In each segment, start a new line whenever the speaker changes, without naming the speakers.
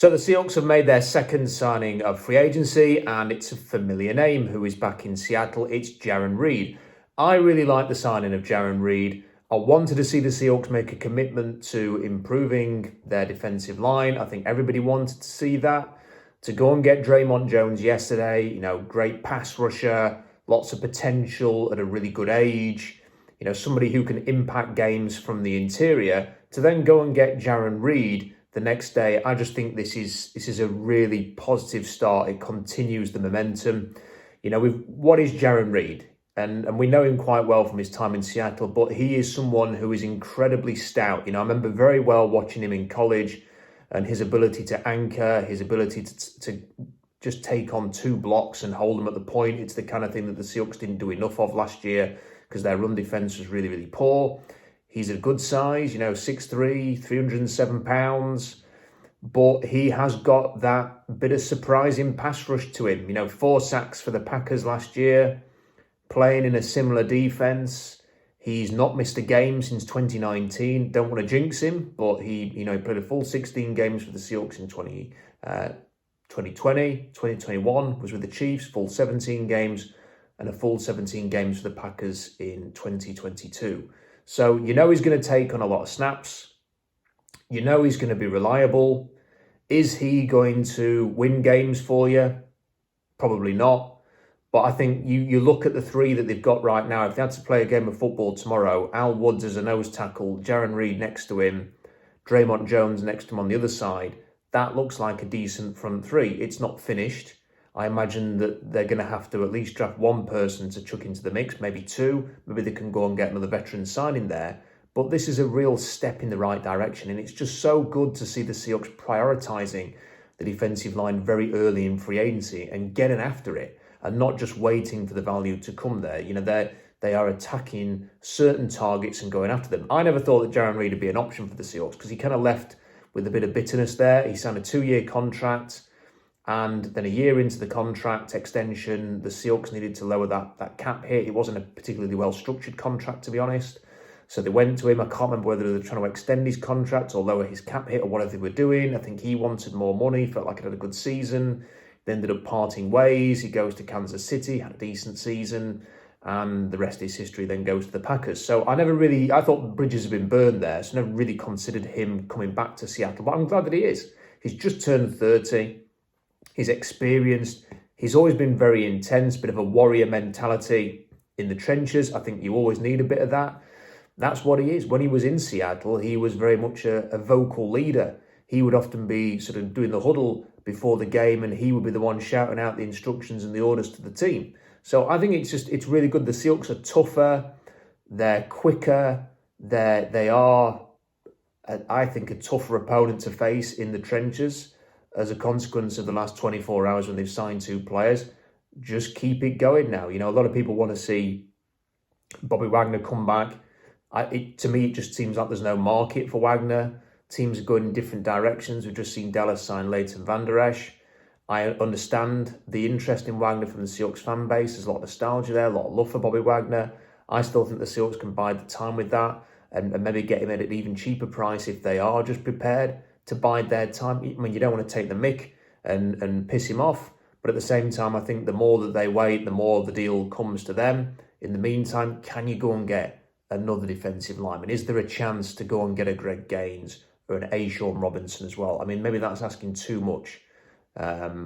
So the Seahawks have made their second signing of free agency, and it's a familiar name who is back in Seattle. It's Jarran Reed. I really like the signing of Jaren Reed. I wanted to see the Seahawks make a commitment to improving their defensive line. I think everybody wanted to see that. To go and get Draymond Jones yesterday, great pass rusher, lots of potential at a really good age, somebody who can impact games from the interior. To then go and get Jaren Reed the next day, I just think this is a really positive start. It continues the momentum. What is Jaren Reed? And we know him quite well from his time in Seattle, but he is someone who is incredibly stout. I remember very well watching him in college and his ability to anchor, his ability to just take on two blocks and hold them at the point. It's the kind of thing that the Seahawks didn't do enough of last year because their run defense was really, really poor. He's a good size, 6'3", 307 pounds, but he has got that bit of surprising pass rush to him. 4 sacks for the Packers last year, playing in a similar defense. He's not missed a game since 2019. Don't want to jinx him, but he played a full 16 games for the Seahawks in 2020, 2021 was with the Chiefs, full 17 games, and a full 17 games for the Packers in 2022. So he's going to take on a lot of snaps. He's going to be reliable. Is he going to win games for you? Probably not. But I think you look at the three that they've got right now. If they had to play a game of football tomorrow, Al Woods as a nose tackle, Jaren Reed next to him, Draymond Jones next to him on the other side, that looks like a decent front three. It's not finished. I imagine that they're going to have to at least draft one person to chuck into the mix, maybe two. Maybe they can go and get another veteran signing there. But this is a real step in the right direction. And it's just so good to see the Seahawks prioritising the defensive line very early in free agency and getting after it and not just waiting for the value to come there. They are attacking certain targets and going after them. I never thought that Jaren Reed would be an option for the Seahawks because he kind of left with a bit of bitterness there. He signed a 2-year contract. And then a year into the contract extension, the Seahawks needed to lower that cap hit. It wasn't a particularly well-structured contract, to be honest. So they went to him. I can't remember whether they were trying to extend his contract or lower his cap hit or whatever they were doing. I think he wanted more money, felt like he had a good season. They ended up parting ways. He goes to Kansas City, had a decent season, and the rest is history, then goes to the Packers. So I thought bridges had been burned there, so never really considered him coming back to Seattle. But I'm glad that he is. He's just turned 30. He's experienced. He's always been very intense, bit of a warrior mentality in the trenches. I think you always need a bit of that. That's what he is. When he was in Seattle, he was very much a vocal leader. He would often be sort of doing the huddle before the game, and he would be the one shouting out the instructions and the orders to the team. So I think it's really good. The Seahawks are tougher. They're quicker. They are, I think, a tougher opponent to face in the trenches as a consequence of the last 24 hours when they've signed 2 players. Just keep it going now. A lot of people want to see Bobby Wagner come back. To me, it just seems like there's no market for Wagner. Teams are going in different directions. We've just seen Dallas sign Leighton Vander Esch. I understand the interest in Wagner from the Seahawks fan base. There's a lot of nostalgia there, a lot of love for Bobby Wagner. I still think the Seahawks can bide the time with that and maybe get him at an even cheaper price if they are just prepared to bide their time. I mean, you don't want to take the mick and piss him off, but at the same time, I think the more that they wait, the more the deal comes to them. In the meantime, can you go and get another defensive lineman? Is there a chance to go and get a Greg Gaines or an Ashawn Robinson as well? I mean, maybe that's asking too much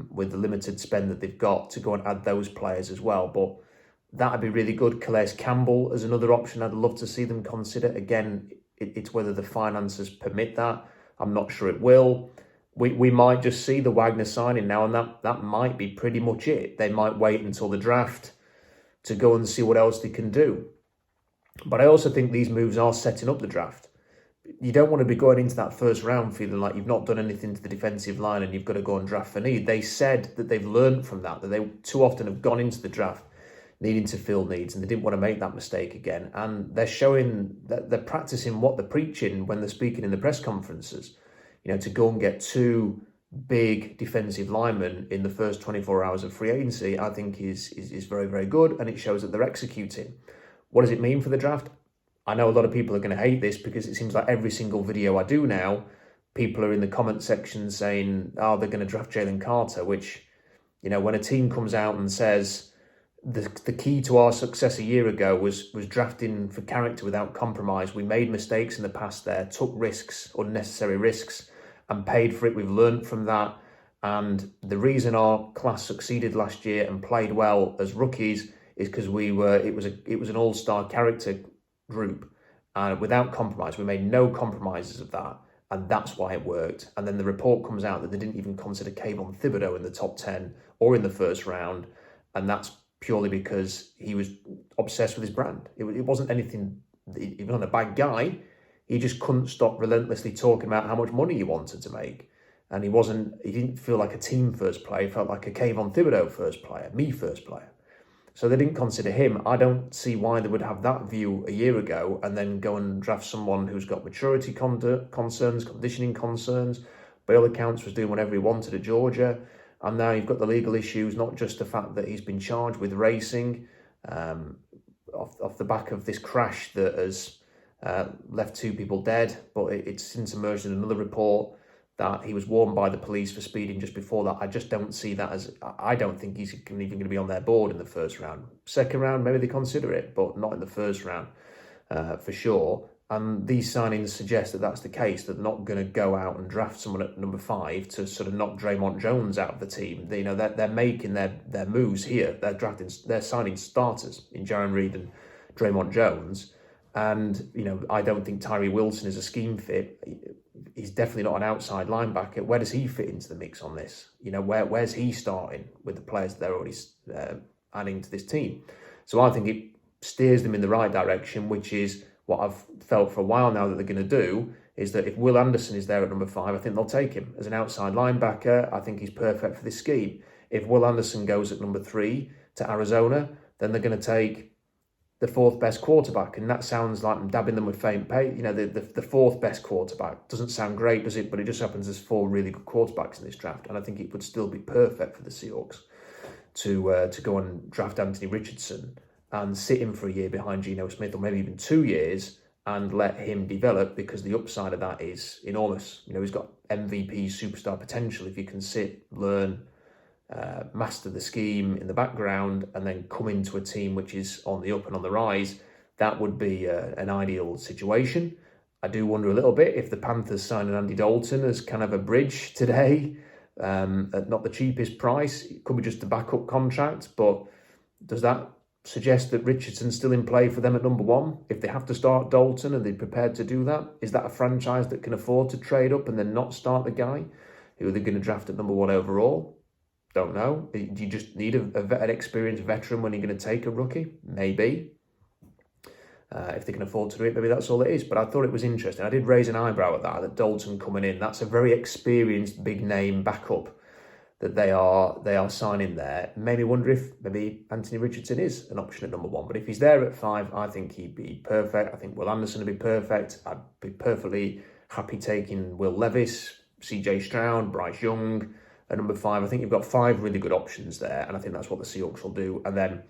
with the limited spend that they've got to go and add those players as well, but that'd be really good. Calais Campbell is another option I'd love to see them consider. Again, it's whether the finances permit that. I'm not sure it will. We might just see the Wagner signing now, and that might be pretty much it. They might wait until the draft to go and see what else they can do. But I also think these moves are setting up the draft. You don't want to be going into that first round feeling like you've not done anything to the defensive line and you've got to go and draft for need. They said that they've learned from that they too often have gone into the draft needing to fill needs, and they didn't want to make that mistake again. And they're showing that they're practicing what they're preaching when they're speaking in the press conferences. To go and get 2 big defensive linemen in the first 24 hours of free agency, I think is very, very good, and it shows that they're executing. What does it mean for the draft? I know a lot of people are going to hate this because it seems like every single video I do now, people are in the comment section saying, oh, they're going to draft Jalen Carter, which, when a team comes out and says the key to our success a year ago was drafting for character without compromise. We made mistakes in the past there, took risks, unnecessary risks, and paid for it. We've learned from that. And the reason our class succeeded last year and played well as rookies is because it was an all-star character group, and without compromise. We made no compromises of that, and that's why it worked. And then the report comes out that they didn't even consider Kayvon Thibodeau in the top 10 or in the first round, and that's purely because he was obsessed with his brand. It wasn't anything, he wasn't a bad guy, he just couldn't stop relentlessly talking about how much money he wanted to make. And he didn't feel like a team first player, he felt like a Kayvon Thibodeau first player, me first player. So they didn't consider him. I don't see why they would have that view a year ago and then go and draft someone who's got maturity concerns, conditioning concerns. By all accounts, was doing whatever he wanted at Georgia. And now you've got the legal issues, not just the fact that he's been charged with racing off the back of this crash that has left 2 people dead, but it's since emerged in another report that he was warned by the police for speeding just before that. I just don't see that I don't think he's even going to be on their board in the first round. Second round, maybe they consider it, but not in the first round for sure. And these signings suggest that that's the case, that they're not going to go out and draft someone at number 5 to sort of knock Draymond Jones out of the team. They're making their moves here. They're signing starters in Jaren Reed and Draymond Jones. And, I don't think Tyree Wilson is a scheme fit. He's definitely not an outside linebacker. Where does he fit into the mix on this? Where's he starting with the players that they're already adding to this team? So I think it steers them in the right direction, which is what I've felt for a while now that they're going to do, is that if Will Anderson is there at number 5, I think they'll take him. As an outside linebacker, I think he's perfect for this scheme. If Will Anderson goes at number 3 to Arizona, then they're going to take the 4th best quarterback, and that sounds like I'm dabbing them with faint praise. The 4th best quarterback doesn't sound great, does it? But it just happens there's 4 really good quarterbacks in this draft, and I think it would still be perfect for the Seahawks to go and draft Anthony Richardson and sit him for a year behind Geno Smith, or maybe even 2 years, and let him develop, because the upside of that is enormous. He's got MVP superstar potential if you can sit, learn, master the scheme in the background, and then come into a team which is on the up and on the rise. That would be an ideal situation. I do wonder a little bit if the Panthers sign an Andy Dalton as kind of a bridge today, at not the cheapest price. It could be just a backup contract, but does that suggest that Richardson's still in play for them at number 1? If they have to start Dalton, are they prepared to do that? Is that a franchise that can afford to trade up and then not start the guy who they're going to draft at number 1 overall? Don't know. Do you just need an experienced veteran when you're going to take a rookie? Maybe. If they can afford to do it, maybe that's all it is. But I thought it was interesting. I did raise an eyebrow at that Dalton coming in. That's a very experienced, big name backup that they are signing there. Made me wonder if maybe Anthony Richardson is an option at number 1. But if he's there at 5, I think he'd be perfect. I think Will Anderson would be perfect. I'd be perfectly happy taking Will Levis, CJ Stroud, Bryce Young at number 5. I think you've got 5 really good options there, and I think that's what the Seahawks will do. And then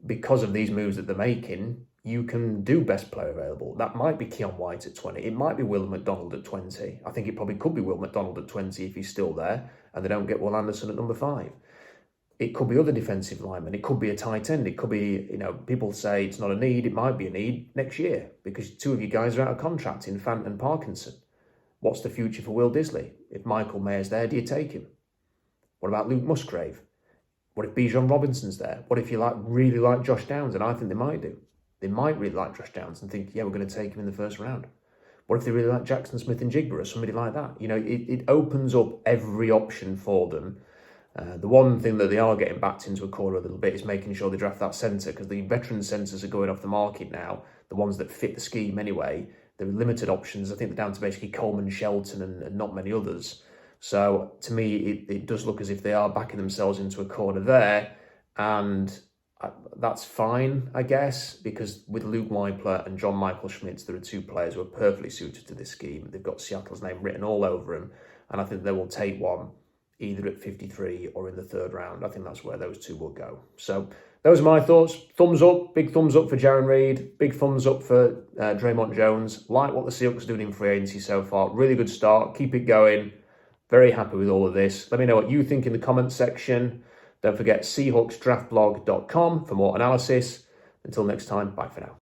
because of these moves that they're making, you can do best player available. That might be Keon White at 20. It might be Will McDonald at 20. I think it probably could be Will McDonald at 20 if he's still there and they don't get Will Anderson at number 5. It could be other defensive linemen. It could be a tight end. It could be, people say it's not a need. It might be a need next year because 2 of you guys are out of contract in Fant and Parkinson. What's the future for Will Disley? If Michael Mayer's there, do you take him? What about Luke Musgrave? What if Bijan Robinson's there? What if you really like Josh Downs? And I think they might do. They might really like Josh Downs and think, yeah, we're going to take him in the first round. What if they really like Jackson Smith and Jigba or somebody like that? It opens up every option for them. The one thing that they are getting backed into a corner a little bit is making sure they draft that centre, because the veteran centres are going off the market now, the ones that fit the scheme anyway. There are limited options. I think they're down to basically Coleman, Shelton and not many others. So to me, it does look as if they are backing themselves into a corner there. And that's fine, I guess, because with Luke Weipler and John Michael Schmitz, there are 2 players who are perfectly suited to this scheme. They've got Seattle's name written all over them, and I think they will take one either at 53 or in the 3rd round. I think that's where those 2 will go. So those are my thoughts. Thumbs up, big thumbs up for Jaren Reed, big thumbs up for Draymond Jones. Like what the Seahawks are doing in free agency so far. Really good start. Keep it going. Very happy with all of this. Let me know what you think in the comments section. Don't forget SeahawksDraftBlog.com for more analysis. Until next time, bye for now.